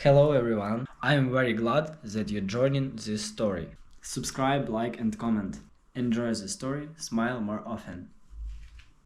Hello everyone, I am very glad that you're joining this story. Subscribe, like and comment. Enjoy the story, smile more often.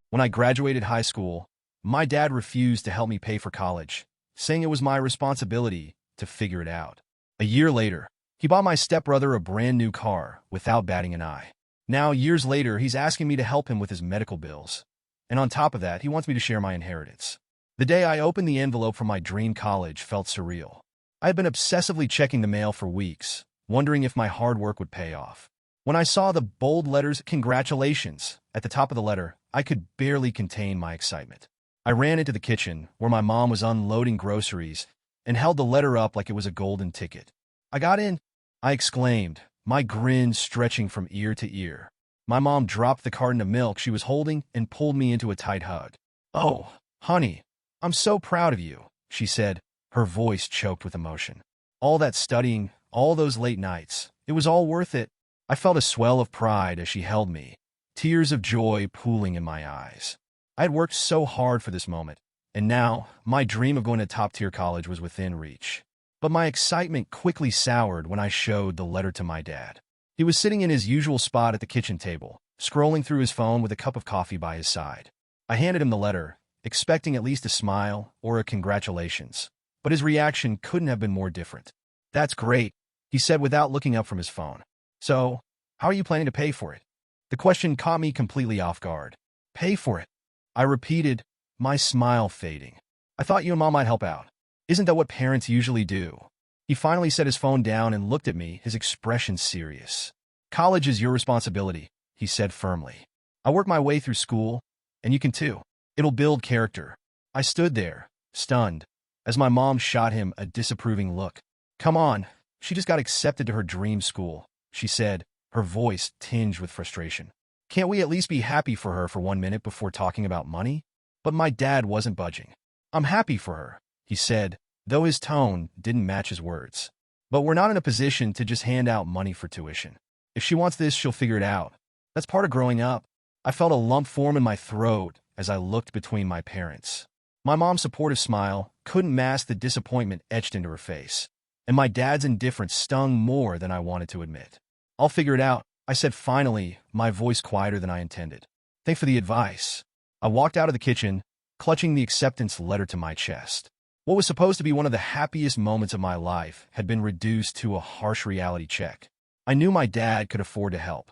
When I graduated high school, my dad refused to help me pay for college, saying it was my responsibility to figure it out. A year later, he bought my stepbrother a brand new car without batting an eye. Now, years later, he's asking me to help him with his medical bills. And on top of that, he wants me to share my inheritance. The day I opened the envelope from my dream college felt surreal. I had been obsessively checking the mail for weeks, wondering if my hard work would pay off. When I saw the bold letters, "Congratulations," at the top of the letter, I could barely contain my excitement. I ran into the kitchen, where my mom was unloading groceries, and held the letter up like it was a golden ticket. "I got in," I exclaimed, my grin stretching from ear to ear. My mom dropped the carton of milk she was holding and pulled me into a tight hug. "Oh, honey, I'm so proud of you," she said, her voice choked with emotion. "All that studying, all those late nights, it was all worth it." I felt a swell of pride as she held me, tears of joy pooling in my eyes. I had worked so hard for this moment, and now my dream of going to top-tier college was within reach. But my excitement quickly soured when I showed the letter to my dad. He was sitting in his usual spot at the kitchen table, scrolling through his phone with a cup of coffee by his side. I handed him the letter, expecting at least a smile or a congratulations. But his reaction couldn't have been more different. "That's great," he said without looking up from his phone. "So, how are you planning to pay for it?" The question caught me completely off guard. "Pay for it?" I repeated, my smile fading. "I thought you and Mom might help out. Isn't that what parents usually do?" He finally set his phone down and looked at me, his expression serious. "College is your responsibility," he said firmly. "I worked my way through school, and you can too. It'll build character." I stood there, stunned, as my mom shot him a disapproving look. "Come on, she just got accepted to her dream school," she said, her voice tinged with frustration. "Can't we at least be happy for her for 1 minute before talking about money?" But my dad wasn't budging. "I'm happy for her," he said, though his tone didn't match his words. "But we're not in a position to just hand out money for tuition. If she wants this, she'll figure it out. That's part of growing up." I felt a lump form in my throat as I looked between my parents. My mom's supportive smile couldn't mask the disappointment etched into her face, and my dad's indifference stung more than I wanted to admit. "I'll figure it out," I said finally, my voice quieter than I intended. "Thanks for the advice." I walked out of the kitchen, clutching the acceptance letter to my chest. What was supposed to be one of the happiest moments of my life had been reduced to a harsh reality check. I knew my dad could afford to help.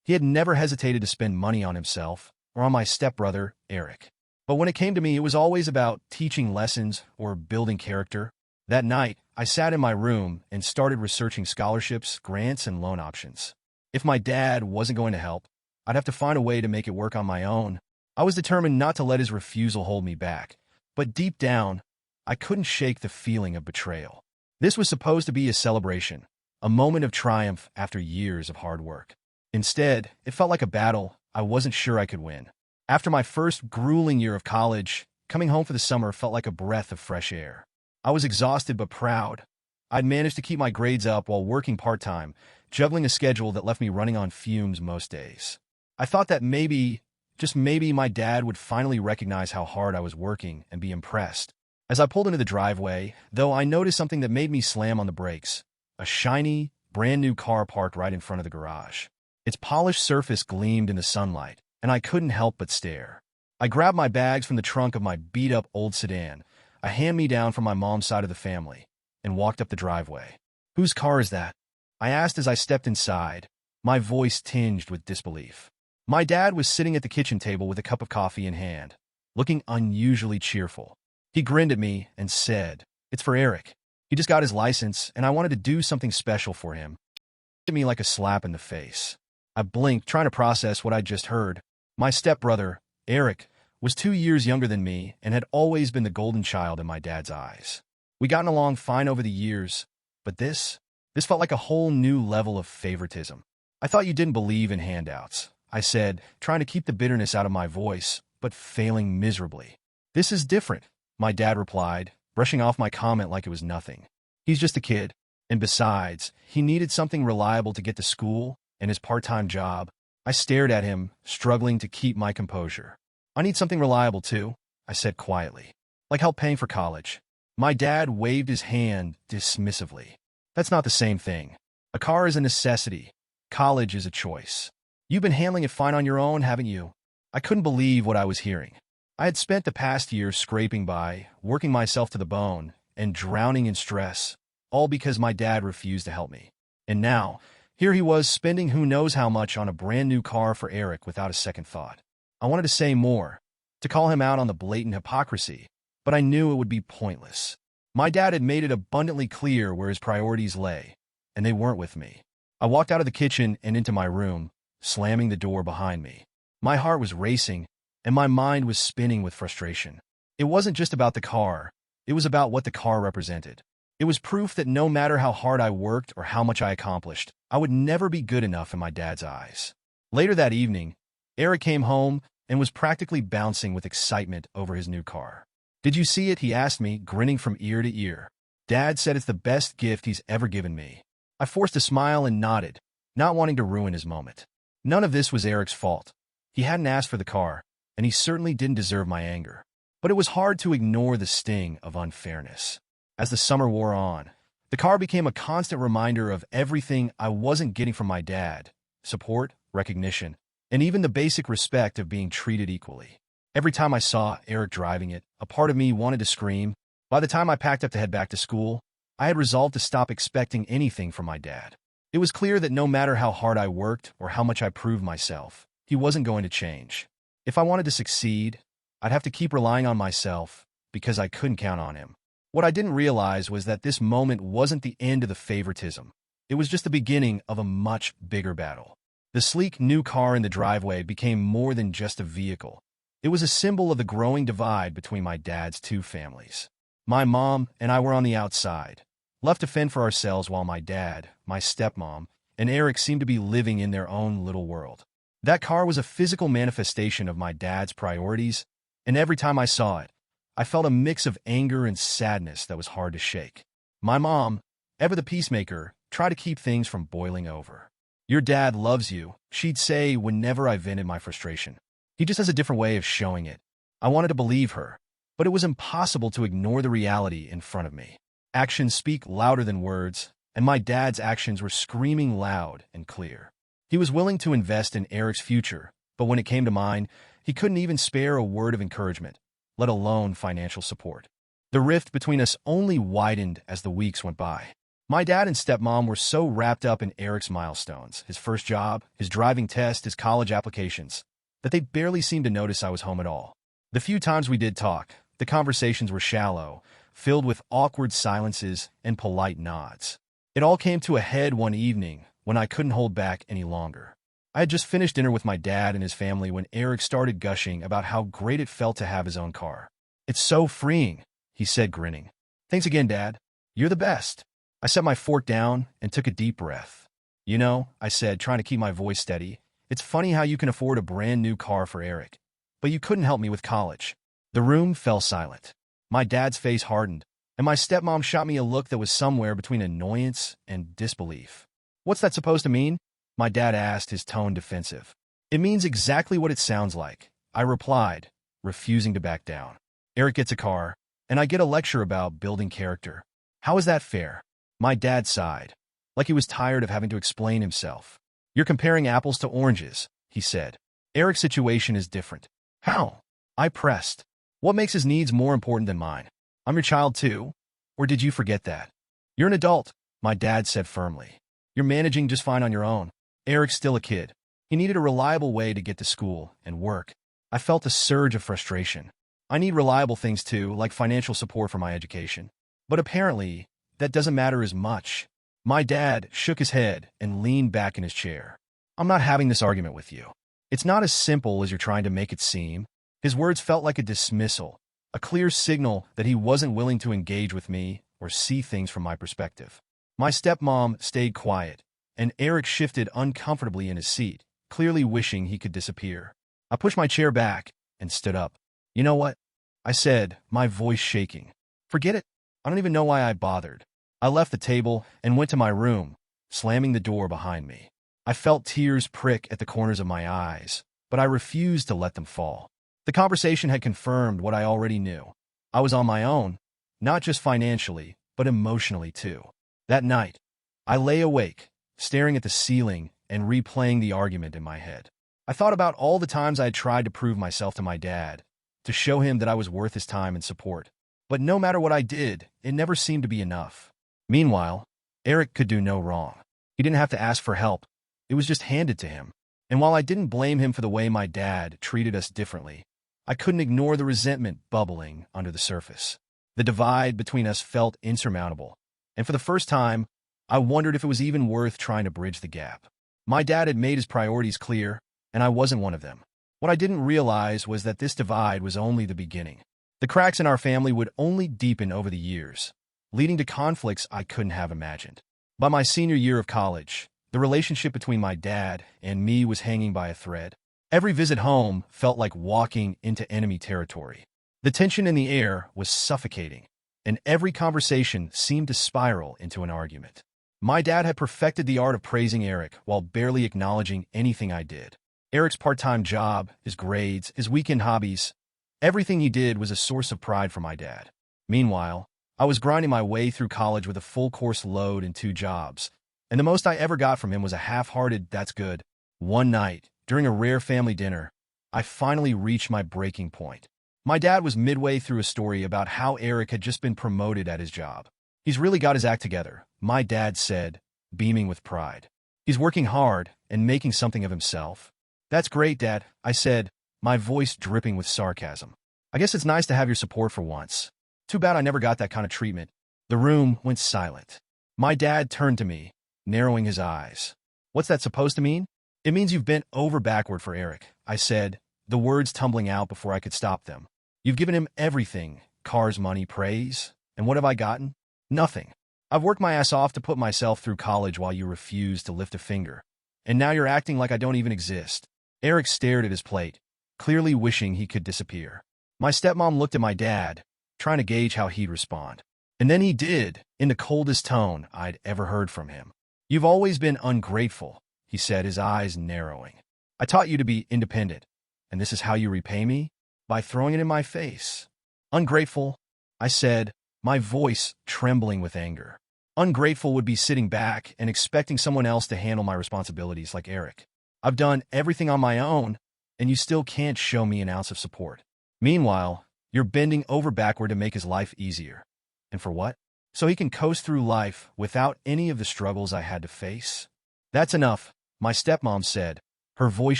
He had never hesitated to spend money on himself or on my stepbrother, Eric. But when it came to me, it was always about teaching lessons or building character. That night, I sat in my room and started researching scholarships, grants, and loan options. If my dad wasn't going to help, I'd have to find a way to make it work on my own. I was determined not to let his refusal hold me back, but deep down, I couldn't shake the feeling of betrayal. This was supposed to be a celebration, a moment of triumph after years of hard work. Instead, it felt like a battle I wasn't sure I could win. After my first grueling year of college, coming home for the summer felt like a breath of fresh air. I was exhausted but proud. I'd managed to keep my grades up while working part-time, juggling a schedule that left me running on fumes most days. I thought that maybe, just maybe, my dad would finally recognize how hard I was working and be impressed. As I pulled into the driveway, though, I noticed something that made me slam on the brakes. A shiny, brand-new car parked right in front of the garage. Its polished surface gleamed in the sunlight, and I couldn't help but stare. I grabbed my bags from the trunk of my beat-up old sedan, a hand-me-down from my mom's side of the family, and walked up the driveway. "Whose car is that?" I asked as I stepped inside, my voice tinged with disbelief. My dad was sitting at the kitchen table with a cup of coffee in hand, looking unusually cheerful. He grinned at me and said, "It's for Eric. He just got his license, and I wanted to do something special for him." It hit me like a slap in the face. I blinked, trying to process what I'd just heard. My stepbrother, Eric, was 2 years younger than me and had always been the golden child in my dad's eyes. We'd gotten along fine over the years, but this felt like a whole new level of favoritism. "I thought you didn't believe in handouts," I said, trying to keep the bitterness out of my voice, but failing miserably. "This is different," my dad replied, brushing off my comment like it was nothing. "He's just a kid. And besides, he needed something reliable to get to school and his part-time job." I stared at him, struggling to keep my composure. "I need something reliable too," I said quietly. "Like help paying for college." My dad waved his hand dismissively. That's not the same thing. A car is a necessity. College is a choice. You've been handling it fine on your own, haven't you? I couldn't believe what I was hearing. I had spent the past year scraping by, working myself to the bone, and drowning in stress, all because my dad refused to help me. And now, here he was spending who knows how much on a brand new car for Eric without a second thought. I wanted to say more, to call him out on the blatant hypocrisy, but I knew it would be pointless. My dad had made it abundantly clear where his priorities lay, and they weren't with me. I walked out of the kitchen and into my room, slamming the door behind me. My heart was racing, and my mind was spinning with frustration. It wasn't just about the car, it was about what the car represented. It was proof that no matter how hard I worked or how much I accomplished, I would never be good enough in my dad's eyes. Later that evening, Eric came home and was practically bouncing with excitement over his new car. "Did you see it?" he asked me, grinning from ear to ear. "Dad said it's the best gift he's ever given me." I forced a smile and nodded, not wanting to ruin his moment. None of this was Eric's fault. He hadn't asked for the car, and he certainly didn't deserve my anger. But it was hard to ignore the sting of unfairness. As the summer wore on, the car became a constant reminder of everything I wasn't getting from my dad: support, recognition, and even the basic respect of being treated equally. Every time I saw Eric driving it, a part of me wanted to scream. By the time I packed up to head back to school, I had resolved to stop expecting anything from my dad. It was clear that no matter how hard I worked or how much I proved myself, he wasn't going to change. If I wanted to succeed, I'd have to keep relying on myself, because I couldn't count on him. What I didn't realize was that this moment wasn't the end of the favoritism. It was just the beginning of a much bigger battle. The sleek new car in the driveway became more than just a vehicle. It was a symbol of the growing divide between my dad's two families. My mom and I were on the outside, left to fend for ourselves, while my dad, my stepmom, and Eric seemed to be living in their own little world. That car was a physical manifestation of my dad's priorities, and every time I saw it, I felt a mix of anger and sadness that was hard to shake. My mom, ever the peacemaker, tried to keep things from boiling over. "Your dad loves you," she'd say whenever I vented my frustration. "He just has a different way of showing it." I wanted to believe her, but it was impossible to ignore the reality in front of me. Actions speak louder than words, and my dad's actions were screaming loud and clear. He was willing to invest in Eric's future, but when it came to mine, he couldn't even spare a word of encouragement, let alone financial support. The rift between us only widened as the weeks went by. My dad and stepmom were so wrapped up in Eric's milestones, his first job, his driving test, his college applications, that they barely seemed to notice I was home at all. The few times we did talk, the conversations were shallow, filled with awkward silences and polite nods. It all came to a head one evening when I couldn't hold back any longer. I had just finished dinner with my dad and his family when Eric started gushing about how great it felt to have his own car. "It's so freeing," he said, grinning. "Thanks again, Dad. You're the best." I set my fork down and took a deep breath. "You know," I said, trying to keep my voice steady, "it's funny how you can afford a brand new car for Eric, but you couldn't help me with college." The room fell silent. My dad's face hardened, and my stepmom shot me a look that was somewhere between annoyance and disbelief. "What's that supposed to mean?" my dad asked, his tone defensive. "It means exactly what it sounds like," I replied, refusing to back down. "Eric gets a car, and I get a lecture about building character. How is that fair?" My dad sighed, like he was tired of having to explain himself. "You're comparing apples to oranges," he said. "Eric's situation is different." "How?" I pressed. "What makes his needs more important than mine? I'm your child too, or did you forget that?" "You're an adult," my dad said firmly. "You're managing just fine on your own. Eric's still a kid. He needed a reliable way to get to school and work." I felt a surge of frustration. I need reliable things too, like financial support for my education. But apparently, that doesn't matter as much. My dad shook his head and leaned back in his chair. "I'm not having this argument with you. It's not as simple as you're trying to make it seem." His words felt like a dismissal, a clear signal that he wasn't willing to engage with me or see things from my perspective. My stepmom stayed quiet, and Eric shifted uncomfortably in his seat, clearly wishing he could disappear. I pushed my chair back and stood up. "You know what?" I said, my voice shaking. "Forget it. I don't even know why I bothered." I left the table and went to my room, slamming the door behind me. I felt tears prick at the corners of my eyes, but I refused to let them fall. The conversation had confirmed what I already knew. I was on my own, not just financially, but emotionally too. That night, I lay awake, staring at the ceiling and replaying the argument in my head. I thought about all the times I had tried to prove myself to my dad, to show him that I was worth his time and support. But no matter what I did, it never seemed to be enough. Meanwhile, Eric could do no wrong. He didn't have to ask for help. It was just handed to him. And while I didn't blame him for the way my dad treated us differently, I couldn't ignore the resentment bubbling under the surface. The divide between us felt insurmountable, and for the first time, I wondered if it was even worth trying to bridge the gap. My dad had made his priorities clear, and I wasn't one of them. What I didn't realize was that this divide was only the beginning. The cracks in our family would only deepen over the years, leading to conflicts I couldn't have imagined. By my senior year of college, the relationship between my dad and me was hanging by a thread. Every visit home felt like walking into enemy territory. The tension in the air was suffocating, and every conversation seemed to spiral into an argument. My dad had perfected the art of praising Eric while barely acknowledging anything I did. Eric's part-time job, his grades, his weekend hobbies, everything he did was a source of pride for my dad. Meanwhile, I was grinding my way through college with a full course load and 2 jobs, and the most I ever got from him was a half-hearted, "That's good." One night, during a rare family dinner, I finally reached my breaking point. My dad was midway through a story about how Eric had just been promoted at his job. "He's really got his act together," my dad said, beaming with pride. "He's working hard and making something of himself." "That's great, Dad," I said, my voice dripping with sarcasm. "I guess it's nice to have your support for once. Too bad I never got that kind of treatment." The room went silent. My dad turned to me, narrowing his eyes. "What's that supposed to mean?" "It means you've bent over backward for Eric," I said, the words tumbling out before I could stop them. "You've given him everything, cars, money, praise, and what have I gotten? Nothing. I've worked my ass off to put myself through college while you refuse to lift a finger. And now you're acting like I don't even exist." Eric stared at his plate, clearly wishing he could disappear. My stepmom looked at my dad, trying to gauge how he'd respond. And then he did, in the coldest tone I'd ever heard from him. "You've always been ungrateful," he said, his eyes narrowing. "I taught you to be independent, and this is how you repay me? By throwing it in my face." "Ungrateful," I said, my voice trembling with anger. "Ungrateful would be sitting back and expecting someone else to handle my responsibilities like Eric. I've done everything on my own, and you still can't show me an ounce of support. Meanwhile, you're bending over backward to make his life easier. And for what? So he can coast through life without any of the struggles I had to face?" "That's enough," my stepmom said, her voice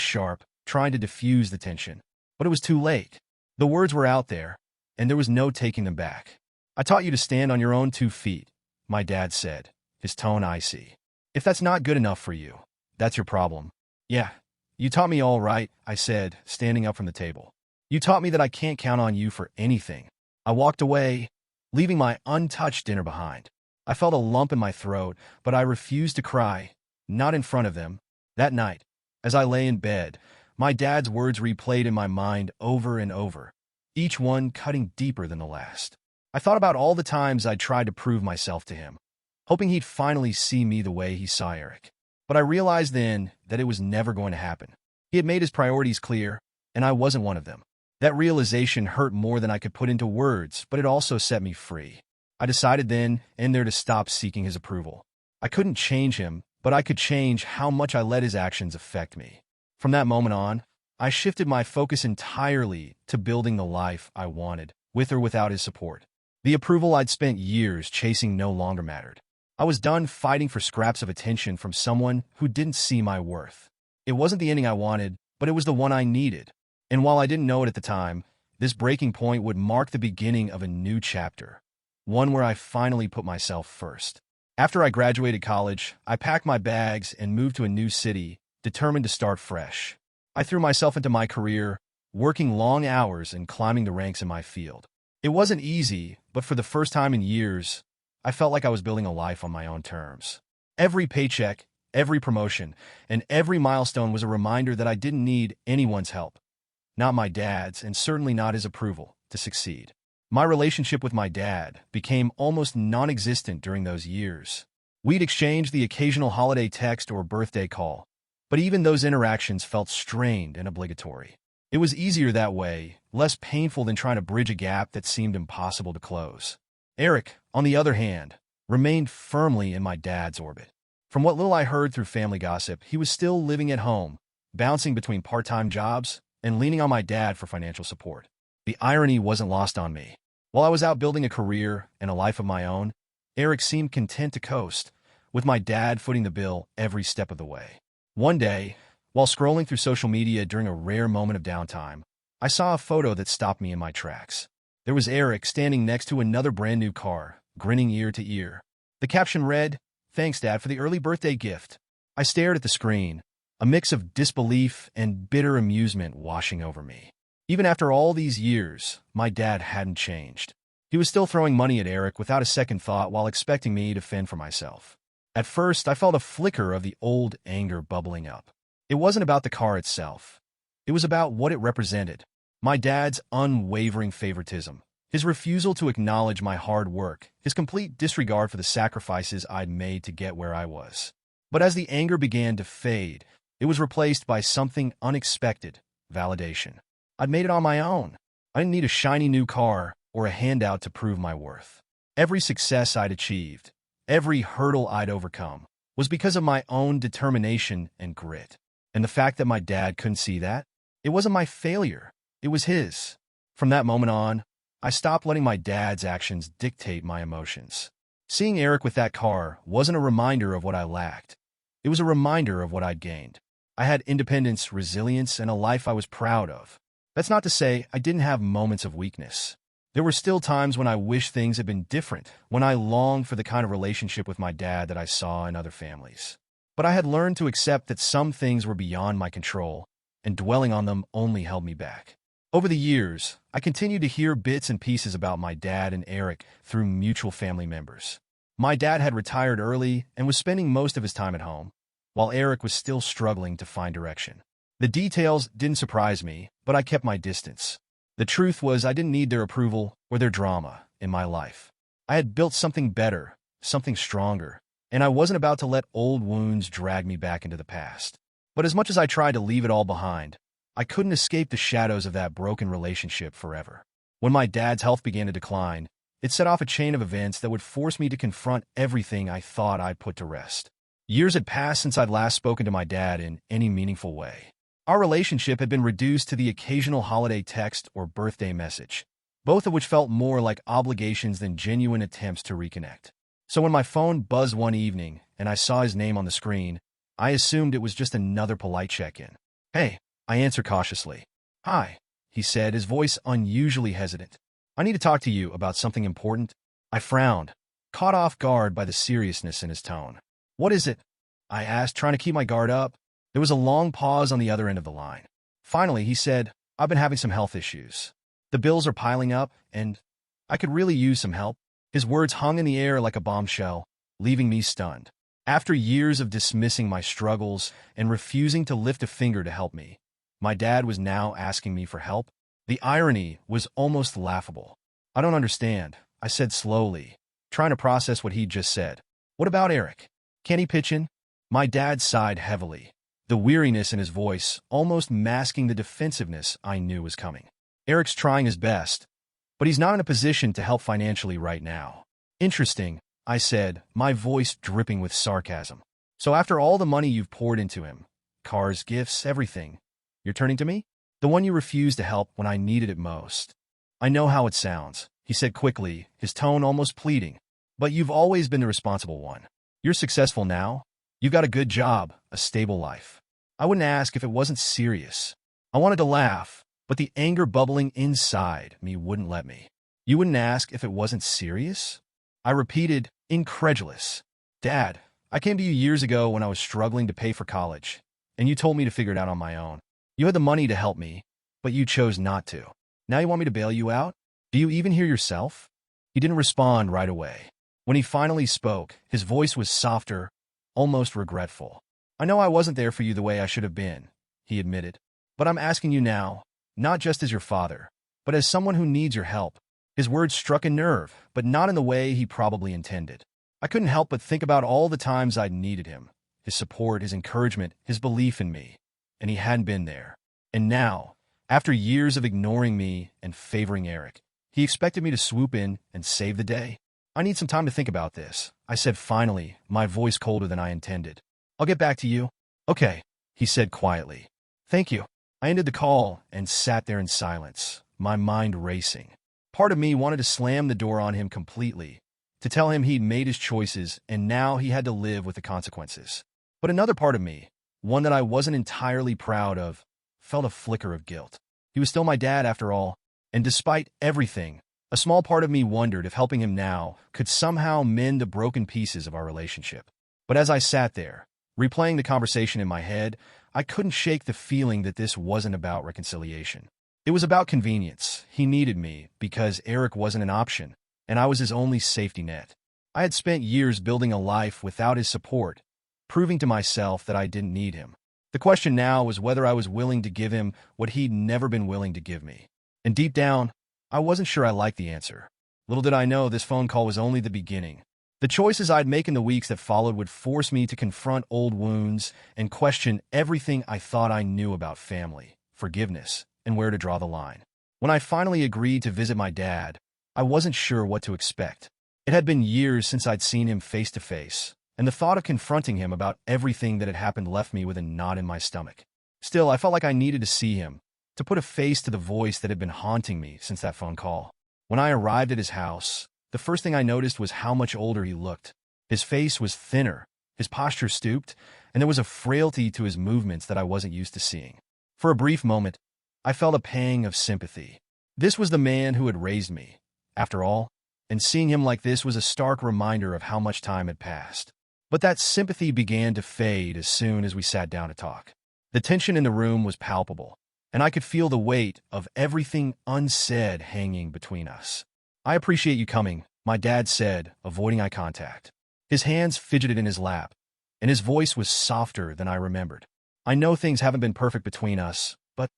sharp, trying to diffuse the tension. But it was too late. The words were out there, and there was no taking them back. "I taught you to stand on your own 2 feet, my dad said, his tone icy. "If that's not good enough for you, that's your problem." "Yeah, you taught me all right," I said, standing up from the table. "You taught me that I can't count on you for anything." I walked away, leaving my untouched dinner behind. I felt a lump in my throat, but I refused to cry, not in front of them. That night, as I lay in bed, my dad's words replayed in my mind over and over, each one cutting deeper than the last. I thought about all the times I'd tried to prove myself to him, hoping he'd finally see me the way he saw Eric. But I realized then that it was never going to happen. He had made his priorities clear, and I wasn't one of them. That realization hurt more than I could put into words, but it also set me free. I decided then and there to stop seeking his approval. I couldn't change him, but I could change how much I let his actions affect me. From that moment on, I shifted my focus entirely to building the life I wanted, with or without his support. The approval I'd spent years chasing no longer mattered. I was done fighting for scraps of attention from someone who didn't see my worth. It wasn't the ending I wanted, but it was the one I needed. And while I didn't know it at the time, this breaking point would mark the beginning of a new chapter, one where I finally put myself first. After I graduated college, I packed my bags and moved to a new city, determined to start fresh. I threw myself into my career, working long hours and climbing the ranks in my field. It wasn't easy, but for the first time in years, I felt like I was building a life on my own terms. Every paycheck, every promotion, and every milestone was a reminder that I didn't need anyone's help, not my dad's, and certainly not his approval, to succeed. My relationship with my dad became almost non-existent during those years. We'd exchange the occasional holiday text or birthday call, but even those interactions felt strained and obligatory. It was easier that way, less painful than trying to bridge a gap that seemed impossible to close. Eric, on the other hand, remained firmly in my dad's orbit. From what little I heard through family gossip, he was still living at home, bouncing between part-time jobs and leaning on my dad for financial support. The irony wasn't lost on me. While I was out building a career and a life of my own, Eric seemed content to coast, with my dad footing the bill every step of the way. One day, while scrolling through social media during a rare moment of downtime, I saw a photo that stopped me in my tracks. There was Eric standing next to another brand new car, grinning ear to ear. The caption read, "Thanks, Dad, for the early birthday gift." I stared at the screen, a mix of disbelief and bitter amusement washing over me. Even after all these years, my dad hadn't changed. He was still throwing money at Eric without a second thought while expecting me to fend for myself. At first, I felt a flicker of the old anger bubbling up. It wasn't about the car itself. It was about what it represented. My dad's unwavering favoritism, his refusal to acknowledge my hard work, his complete disregard for the sacrifices I'd made to get where I was. But as the anger began to fade, it was replaced by something unexpected: validation. I'd made it on my own. I didn't need a shiny new car or a handout to prove my worth. Every success I'd achieved, every hurdle I'd overcome, was because of my own determination and grit. And the fact that my dad couldn't see that, it wasn't my failure, it was his. From that moment on, I stopped letting my dad's actions dictate my emotions. Seeing Eric with that car wasn't a reminder of what I lacked. It was a reminder of what I'd gained. I had independence, resilience, and a life I was proud of. That's not to say I didn't have moments of weakness. There were still times when I wished things had been different, when I longed for the kind of relationship with my dad that I saw in other families. But I had learned to accept that some things were beyond my control, and dwelling on them only held me back. Over the years, I continued to hear bits and pieces about my dad and Eric through mutual family members. My dad had retired early and was spending most of his time at home, while Eric was still struggling to find direction. The details didn't surprise me, but I kept my distance. The truth was I didn't need their approval or their drama in my life. I had built something better, something stronger, and I wasn't about to let old wounds drag me back into the past. But as much as I tried to leave it all behind, I couldn't escape the shadows of that broken relationship forever. When my dad's health began to decline, it set off a chain of events that would force me to confront everything I thought I'd put to rest. Years had passed since I'd last spoken to my dad in any meaningful way. Our relationship had been reduced to the occasional holiday text or birthday message, both of which felt more like obligations than genuine attempts to reconnect. So when my phone buzzed one evening and I saw his name on the screen, I assumed it was just another polite check-in. "Hey," I answered cautiously. "Hi," he said, his voice unusually hesitant. "I need to talk to you about something important." I frowned, caught off guard by the seriousness in his tone. "What is it?" I asked, trying to keep my guard up. There was a long pause on the other end of the line. Finally, he said, "I've been having some health issues. The bills are piling up, and I could really use some help." His words hung in the air like a bombshell, leaving me stunned. After years of dismissing my struggles and refusing to lift a finger to help me, my dad was now asking me for help. The irony was almost laughable. "I don't understand," I said slowly, trying to process what he'd just said. "What about Eric? Can he pitch in?" My dad sighed heavily, the weariness in his voice almost masking the defensiveness I knew was coming. "Eric's trying his best, but he's not in a position to help financially right now." "Interesting," I said, my voice dripping with sarcasm. "So after all the money you've poured into him, cars, gifts, everything, you're turning to me? The one you refused to help when I needed it most." "I know how it sounds," he said quickly, his tone almost pleading. "But you've always been the responsible one. You're successful now. You've got a good job, a stable life. I wouldn't ask if it wasn't serious." I wanted to laugh, but the anger bubbling inside me wouldn't let me. "You wouldn't ask if it wasn't serious?" I repeated, incredulous. "Dad, I came to you years ago when I was struggling to pay for college, and you told me to figure it out on my own. You had the money to help me, but you chose not to. Now you want me to bail you out? Do you even hear yourself?" He didn't respond right away. When he finally spoke, his voice was softer, almost regretful. "I know I wasn't there for you the way I should have been," he admitted. "But I'm asking you now, not just as your father, but as someone who needs your help." His words struck a nerve, but not in the way he probably intended. I couldn't help but think about all the times I'd needed him, his support, his encouragement, his belief in me, and he hadn't been there. And now, after years of ignoring me and favoring Eric, he expected me to swoop in and save the day. I need some time to think about this, I said finally, my voice colder than I intended. I'll get back to you. Okay, he said quietly. Thank you. I ended the call and sat there in silence, my mind racing. Part of me wanted to slam the door on him completely, to tell him he'd made his choices and now he had to live with the consequences. But another part of me, one that I wasn't entirely proud of, felt a flicker of guilt. He was still my dad after all, and despite everything, a small part of me wondered if helping him now could somehow mend the broken pieces of our relationship. But as I sat there, replaying the conversation in my head, I couldn't shake the feeling that this wasn't about reconciliation. It was about convenience. He needed me because Eric wasn't an option, and I was his only safety net. I had spent years building a life without his support, proving to myself that I didn't need him. The question now was whether I was willing to give him what he'd never been willing to give me. And deep down, I wasn't sure I liked the answer. Little did I know this phone call was only the beginning. The choices I'd make in the weeks that followed would force me to confront old wounds and question everything I thought I knew about family, forgiveness, and where to draw the line. When I finally agreed to visit my dad, I wasn't sure what to expect. It had been years since I'd seen him face to face, and the thought of confronting him about everything that had happened left me with a knot in my stomach. Still, I felt like I needed to see him, to put a face to the voice that had been haunting me since that phone call. When I arrived at his house, the first thing I noticed was how much older he looked. His face was thinner, his posture stooped, and there was a frailty to his movements that I wasn't used to seeing. For a brief moment, I felt a pang of sympathy. This was the man who had raised me, after all, and seeing him like this was a stark reminder of how much time had passed. But that sympathy began to fade as soon as we sat down to talk. The tension in the room was palpable, and I could feel the weight of everything unsaid hanging between us. I appreciate you coming, my dad said, avoiding eye contact. His hands fidgeted in his lap, and his voice was softer than I remembered. I know things haven't been perfect between us, but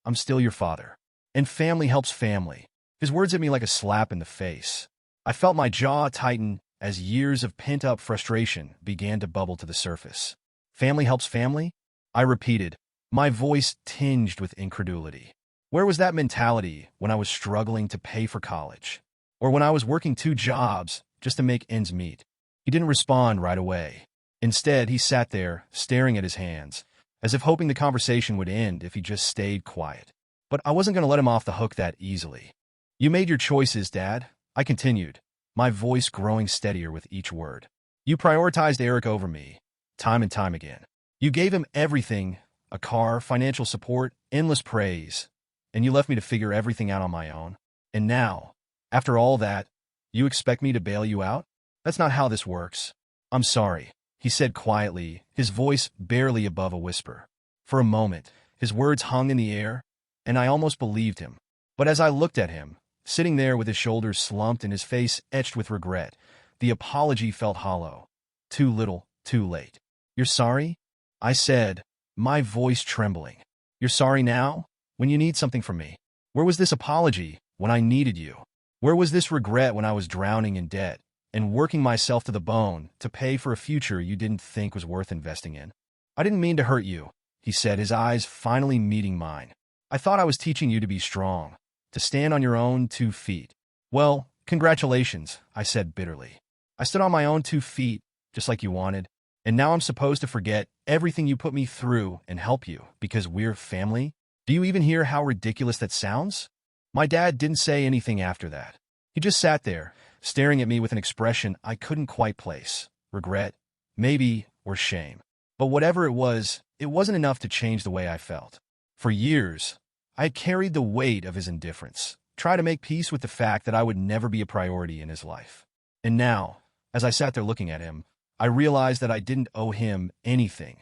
I'm still your father. And family helps family. His words hit me like a slap in the face. I felt my jaw tighten as years of pent-up frustration began to bubble to the surface. Family helps family? I repeated, my voice tinged with incredulity. Where was that mentality when I was struggling to pay for college? Or when I was working 2 jobs just to make ends meet? He didn't respond right away. Instead, he sat there, staring at his hands, as if hoping the conversation would end if he just stayed quiet. But I wasn't going to let him off the hook that easily. You made your choices, Dad, I continued, my voice growing steadier with each word. You prioritized Eric over me, time and time again. You gave him everything, a car, financial support, endless praise, and you left me to figure everything out on my own. And now, after all that, you expect me to bail you out? That's not how this works. I'm sorry, he said quietly, his voice barely above a whisper. For a moment, his words hung in the air, and I almost believed him. But as I looked at him, sitting there with his shoulders slumped and his face etched with regret, the apology felt hollow. Too little, too late. You're sorry? I said, my voice trembling. You're sorry now? When you need something from me? Where was this apology when I needed you? Where was this regret when I was drowning in debt and working myself to the bone to pay for a future you didn't think was worth investing in? I didn't mean to hurt you, he said, his eyes finally meeting mine. I thought I was teaching you to be strong, to stand on your own 2 feet. Well, congratulations, I said bitterly. I stood on my own 2 feet, just like you wanted, and now I'm supposed to forget everything you put me through and help you because we're family? Do you even hear how ridiculous that sounds? My dad didn't say anything after that. He just sat there, staring at me with an expression I couldn't quite place. Regret, maybe, or shame. But whatever it wasn't enough to change the way I felt. For years, I had carried the weight of his indifference, tried to make peace with the fact that I would never be a priority in his life. And now, as I sat there looking at him, I realized that I didn't owe him anything.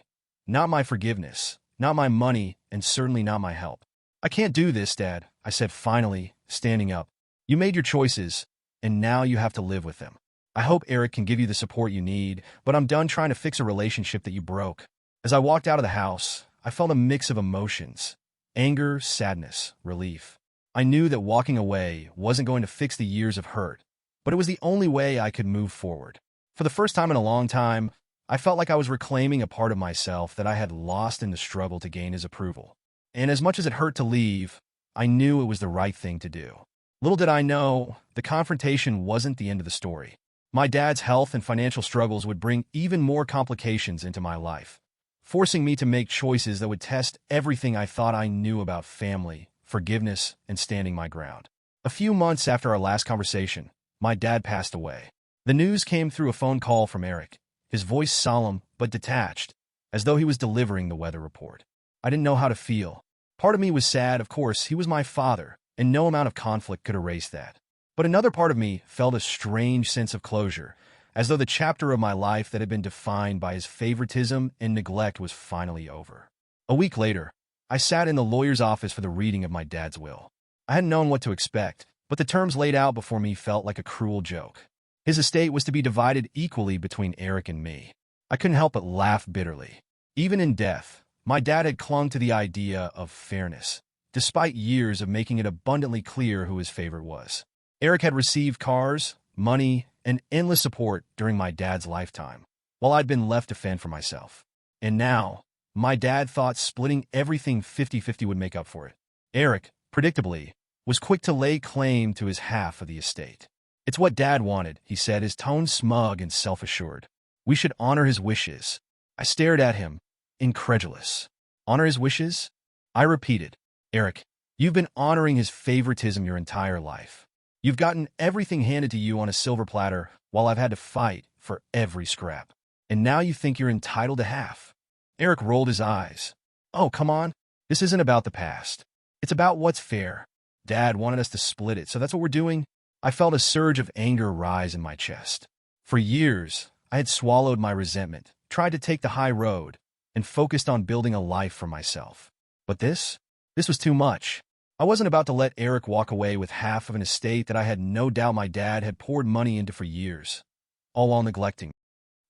Not my forgiveness, not my money, and certainly not my help. I can't do this, Dad, I said finally, standing up. You made your choices, and now you have to live with them. I hope Eric can give you the support you need, but I'm done trying to fix a relationship that you broke. As I walked out of the house, I felt a mix of emotions. Anger, sadness, relief. I knew that walking away wasn't going to fix the years of hurt, but it was the only way I could move forward. For the first time in a long time, I felt like I was reclaiming a part of myself that I had lost in the struggle to gain his approval. And as much as it hurt to leave, I knew it was the right thing to do. Little did I know, the confrontation wasn't the end of the story. My dad's health and financial struggles would bring even more complications into my life, forcing me to make choices that would test everything I thought I knew about family, forgiveness, and standing my ground. A few months after our last conversation, my dad passed away. The news came through a phone call from Eric, his voice solemn but detached, as though he was delivering the weather report. I didn't know how to feel. Part of me was sad, of course, he was my father, and no amount of conflict could erase that. But another part of me felt a strange sense of closure, as though the chapter of my life that had been defined by his favoritism and neglect was finally over. A week later, I sat in the lawyer's office for the reading of my dad's will. I hadn't known what to expect, but the terms laid out before me felt like a cruel joke. His estate was to be divided equally between Eric and me. I couldn't help but laugh bitterly. Even in death, my dad had clung to the idea of fairness, despite years of making it abundantly clear who his favorite was. Eric had received cars, money, and endless support during my dad's lifetime, while I'd been left to fend for myself. And now, my dad thought splitting everything 50-50 would make up for it. Eric, predictably, was quick to lay claim to his half of the estate. "It's what Dad wanted," he said, his tone smug and self-assured. "We should honor his wishes." I stared at him, incredulous. "Honor his wishes?" I repeated. "Eric, you've been honoring his favoritism your entire life. You've gotten everything handed to you on a silver platter, while I've had to fight for every scrap. And now you think you're entitled to half." Eric rolled his eyes. "Oh, come on. This isn't about the past. It's about what's fair. Dad wanted us to split it, so that's what we're doing." I felt a surge of anger rise in my chest. For years, I had swallowed my resentment, tried to take the high road, and focused on building a life for myself. But this was too much. I wasn't about to let Eric walk away with half of an estate that I had no doubt my dad had poured money into for years, all while neglecting.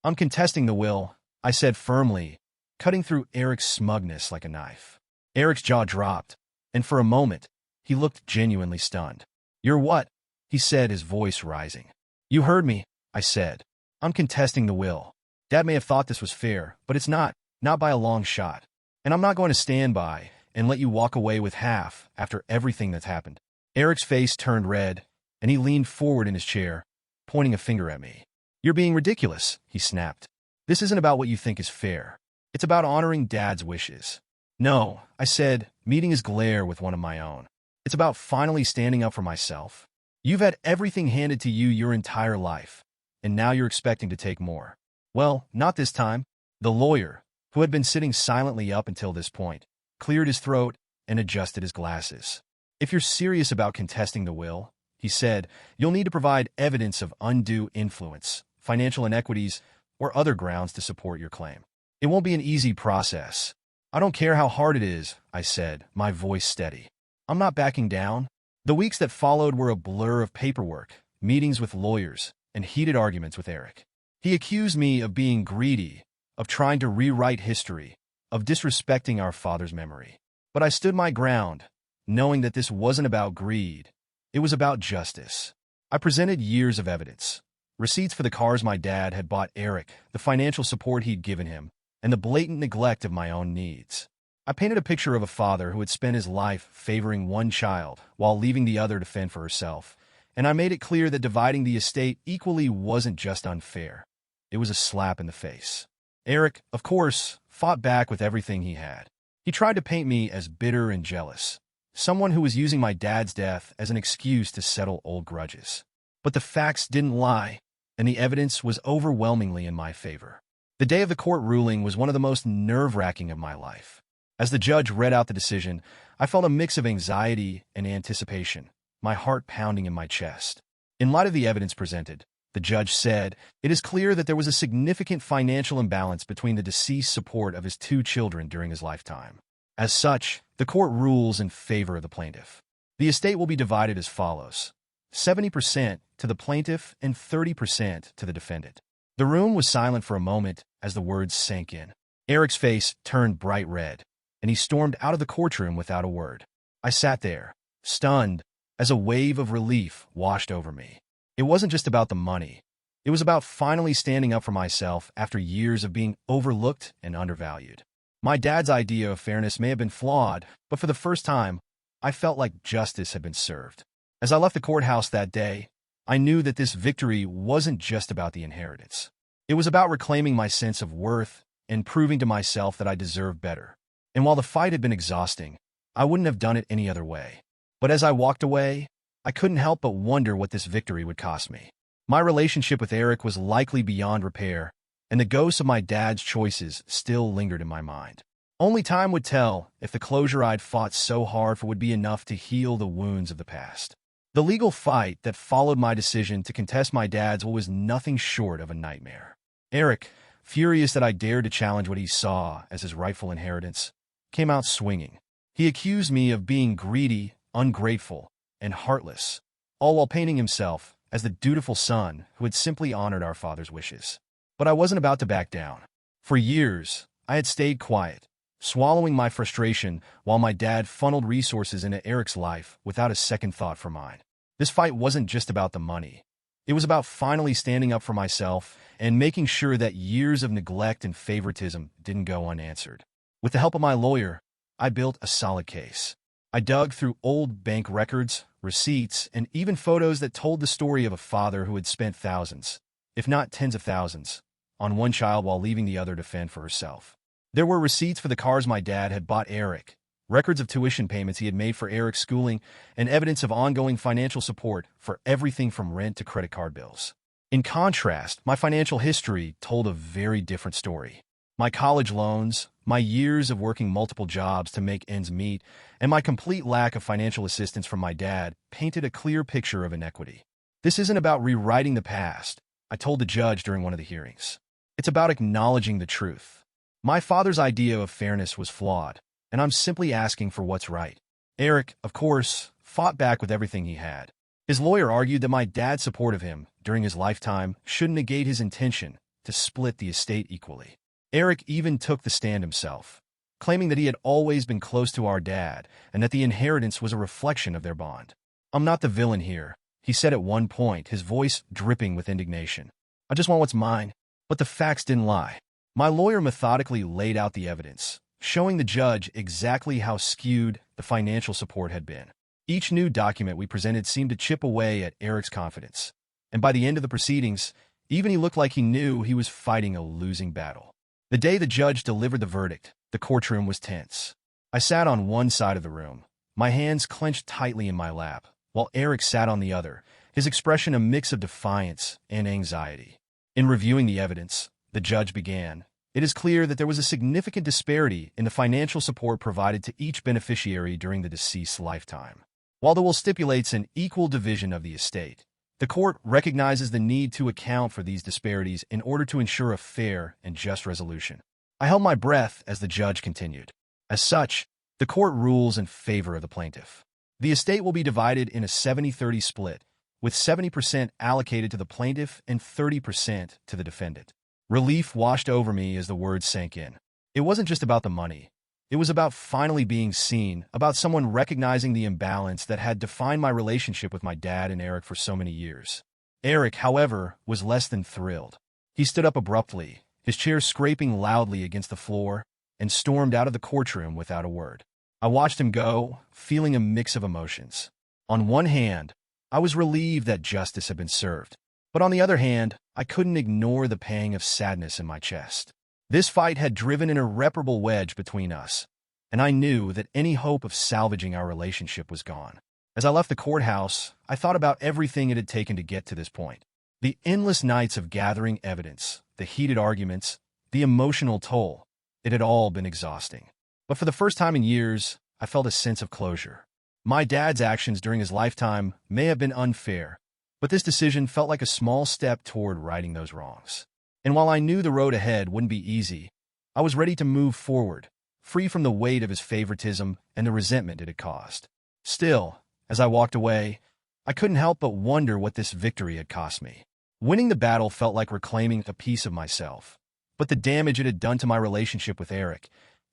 "I'm contesting the will," I said firmly, cutting through Eric's smugness like a knife. Eric's jaw dropped, and for a moment, he looked genuinely stunned. "You're what?" he said, his voice rising. "You heard me," I said. "I'm contesting the will. Dad may have thought this was fair, but it's not by a long shot. And I'm not going to stand by and let you walk away with half after everything that's happened." Eric's face turned red, and he leaned forward in his chair, pointing a finger at me. "You're being ridiculous," he snapped. "This isn't about what you think is fair. It's about honoring Dad's wishes." "No," I said, meeting his glare with one of my own. "It's about finally standing up for myself. You've had everything handed to you your entire life, and now you're expecting to take more." "Well, not this time." The lawyer, who had been sitting silently up until this point, cleared his throat and adjusted his glasses. "If you're serious about contesting the will," he said, "you'll need to provide evidence of undue influence, financial inequities, or other grounds to support your claim. It won't be an easy process." "I don't care how hard it is," I said, my voice steady. "I'm not backing down." The weeks that followed were a blur of paperwork, meetings with lawyers, and heated arguments with Eric. He accused me of being greedy, of trying to rewrite history, of disrespecting our father's memory. But I stood my ground, knowing that this wasn't about greed. It was about justice. I presented years of evidence, receipts for the cars my dad had bought Eric, the financial support he'd given him, and the blatant neglect of my own needs. I painted a picture of a father who had spent his life favoring one child while leaving the other to fend for herself, and I made it clear that dividing the estate equally wasn't just unfair. It was a slap in the face. Eric, of course, fought back with everything he had. He tried to paint me as bitter and jealous, someone who was using my dad's death as an excuse to settle old grudges. But the facts didn't lie, and the evidence was overwhelmingly in my favor. The day of the court ruling was one of the most nerve-wracking of my life. As the judge read out the decision, I felt a mix of anxiety and anticipation, my heart pounding in my chest. In light of the evidence presented, the judge said, "It is clear that there was a significant financial imbalance between the deceased's support of his two children during his lifetime. As such, the court rules in favor of the plaintiff. The estate will be divided as follows: 70% to the plaintiff and 30% to the defendant." The room was silent for a moment as the words sank in. Eric's face turned bright red, and he stormed out of the courtroom without a word. I sat there, stunned, as a wave of relief washed over me. It wasn't just about the money. It was about finally standing up for myself after years of being overlooked and undervalued. My dad's idea of fairness may have been flawed, but for the first time, I felt like justice had been served. As I left the courthouse that day, I knew that this victory wasn't just about the inheritance. It was about reclaiming my sense of worth and proving to myself that I deserved better. And while the fight had been exhausting, I wouldn't have done it any other way. But as I walked away, I couldn't help but wonder what this victory would cost me. My relationship with Eric was likely beyond repair, and the ghosts of my dad's choices still lingered in my mind. Only time would tell if the closure I'd fought so hard for would be enough to heal the wounds of the past. The legal fight that followed my decision to contest my dad's will was nothing short of a nightmare. Eric, furious that I dared to challenge what he saw as his rightful inheritance, came out swinging. He accused me of being greedy, ungrateful, and heartless, all while painting himself as the dutiful son who had simply honored our father's wishes. But I wasn't about to back down. For years, I had stayed quiet, swallowing my frustration while my dad funneled resources into Eric's life without a second thought for mine. This fight wasn't just about the money. It was about finally standing up for myself and making sure that years of neglect and favoritism didn't go unanswered. With the help of my lawyer, I built a solid case. I dug through old bank records, receipts, and even photos that told the story of a father who had spent thousands, if not tens of thousands, on one child while leaving the other to fend for herself. There were receipts for the cars my dad had bought Eric, records of tuition payments he had made for Eric's schooling, and evidence of ongoing financial support for everything from rent to credit card bills. In contrast, my financial history told a very different story. My college loans, my years of working multiple jobs to make ends meet, and my complete lack of financial assistance from my dad painted a clear picture of inequity. This isn't about rewriting the past, I told the judge during one of the hearings. It's about acknowledging the truth. My father's idea of fairness was flawed, and I'm simply asking for what's right. Eric, of course, fought back with everything he had. His lawyer argued that my dad's support of him during his lifetime shouldn't negate his intention to split the estate equally. Eric even took the stand himself, claiming that he had always been close to our dad and that the inheritance was a reflection of their bond. "I'm not the villain here," he said at one point, his voice dripping with indignation. "I just want what's mine." But the facts didn't lie. My lawyer methodically laid out the evidence, showing the judge exactly how skewed the financial support had been. Each new document we presented seemed to chip away at Eric's confidence, and by the end of the proceedings, even he looked like he knew he was fighting a losing battle. The day the judge delivered the verdict, the courtroom was tense. I sat on one side of the room, my hands clenched tightly in my lap, while Eric sat on the other, his expression a mix of defiance and anxiety. In reviewing the evidence, the judge began, "It is clear that there was a significant disparity in the financial support provided to each beneficiary during the deceased's lifetime. While the will stipulates an equal division of the estate, the court recognizes the need to account for these disparities in order to ensure a fair and just resolution." I held my breath as the judge continued. As such, the court rules in favor of the plaintiff. The estate will be divided in a 70-30 split, with 70% allocated to the plaintiff and 30% to the defendant. Relief washed over me as the words sank in. It wasn't just about the money. It was about finally being seen, about someone recognizing the imbalance that had defined my relationship with my dad and Eric for so many years. Eric, however, was less than thrilled. He stood up abruptly, his chair scraping loudly against the floor, and stormed out of the courtroom without a word. I watched him go, feeling a mix of emotions. On one hand, I was relieved that justice had been served. But on the other hand, I couldn't ignore the pang of sadness in my chest. This fight had driven an irreparable wedge between us, and I knew that any hope of salvaging our relationship was gone. As I left the courthouse, I thought about everything it had taken to get to this point. The endless nights of gathering evidence, the heated arguments, the emotional toll. It had all been exhausting. But for the first time in years, I felt a sense of closure. My dad's actions during his lifetime may have been unfair, but this decision felt like a small step toward righting those wrongs. And while I knew the road ahead wouldn't be easy, I was ready to move forward, free from the weight of his favoritism and the resentment it had caused. Still, as I walked away, I couldn't help but wonder what this victory had cost me. Winning the battle felt like reclaiming a piece of myself, but the damage it had done to my relationship with Eric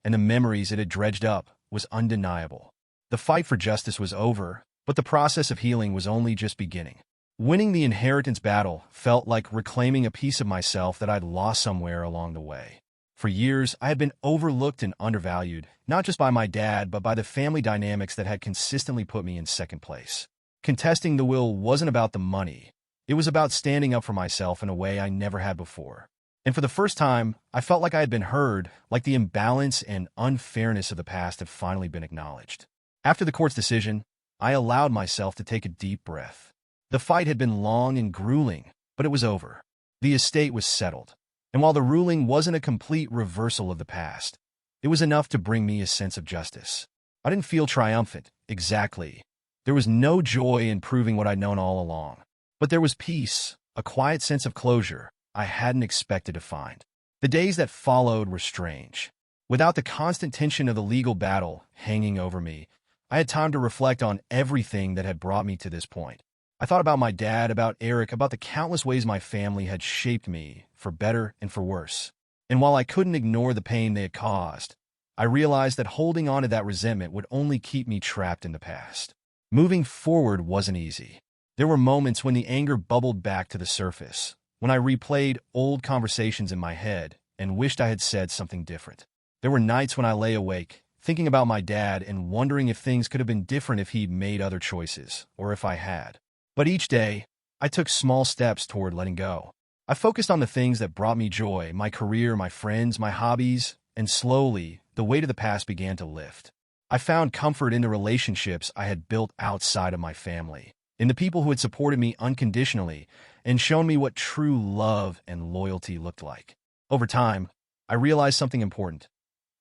and the memories it had dredged up was undeniable. The fight for justice was over, but the process of healing was only just beginning. Winning the inheritance battle felt like reclaiming a piece of myself that I'd lost somewhere along the way. For years, I had been overlooked and undervalued, not just by my dad, but by the family dynamics that had consistently put me in second place. Contesting the will wasn't about the money. It was about standing up for myself in a way I never had before. And for the first time, I felt like I had been heard, like the imbalance and unfairness of the past had finally been acknowledged. After the court's decision, I allowed myself to take a deep breath. The fight had been long and grueling, but it was over. The estate was settled. And while the ruling wasn't a complete reversal of the past, it was enough to bring me a sense of justice. I didn't feel triumphant, exactly. There was no joy in proving what I'd known all along. But there was peace, a quiet sense of closure I hadn't expected to find. The days that followed were strange. Without the constant tension of the legal battle hanging over me, I had time to reflect on everything that had brought me to this point. I thought about my dad, about Eric, about the countless ways my family had shaped me, for better and for worse. And while I couldn't ignore the pain they had caused, I realized that holding on to that resentment would only keep me trapped in the past. Moving forward wasn't easy. There were moments when the anger bubbled back to the surface, when I replayed old conversations in my head and wished I had said something different. There were nights when I lay awake, thinking about my dad and wondering if things could have been different if he'd made other choices, or if I had. But each day, I took small steps toward letting go. I focused on the things that brought me joy, my career, my friends, my hobbies, and slowly, the weight of the past began to lift. I found comfort in the relationships I had built outside of my family, in the people who had supported me unconditionally and shown me what true love and loyalty looked like. Over time, I realized something important.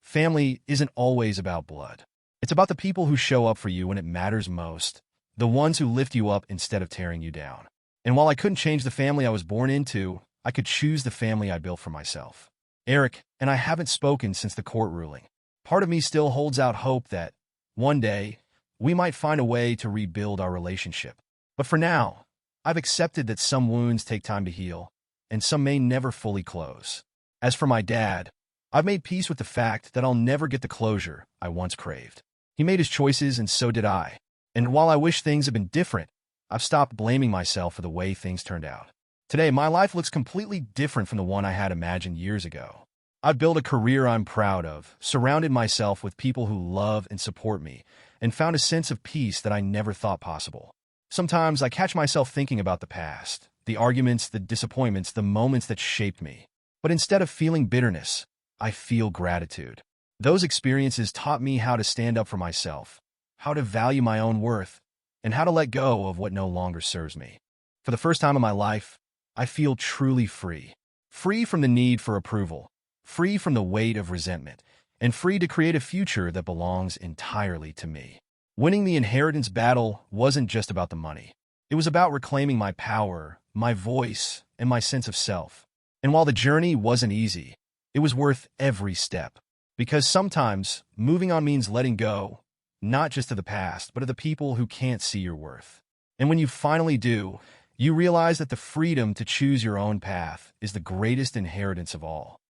Family isn't always about blood. It's about the people who show up for you when it matters most, the ones who lift you up instead of tearing you down. And while I couldn't change the family I was born into, I could choose the family I built for myself. Eric and I haven't spoken since the court ruling. Part of me still holds out hope that, one day, we might find a way to rebuild our relationship. But for now, I've accepted that some wounds take time to heal, and some may never fully close. As for my dad, I've made peace with the fact that I'll never get the closure I once craved. He made his choices, and so did I. And while I wish things had been different, I've stopped blaming myself for the way things turned out. Today, my life looks completely different from the one I had imagined years ago. I've built a career I'm proud of, surrounded myself with people who love and support me, and found a sense of peace that I never thought possible. Sometimes I catch myself thinking about the past, the arguments, the disappointments, the moments that shaped me. But instead of feeling bitterness, I feel gratitude. Those experiences taught me how to stand up for myself, how to value my own worth, and how to let go of what no longer serves me. For the first time in my life, I feel truly free. Free from the need for approval, free from the weight of resentment, and free to create a future that belongs entirely to me. Winning the inheritance battle wasn't just about the money. It was about reclaiming my power, my voice, and my sense of self. And while the journey wasn't easy, it was worth every step. Because sometimes, moving on means letting go, not just of the past, but of the people who can't see your worth. And when you finally do, you realize that the freedom to choose your own path is the greatest inheritance of all.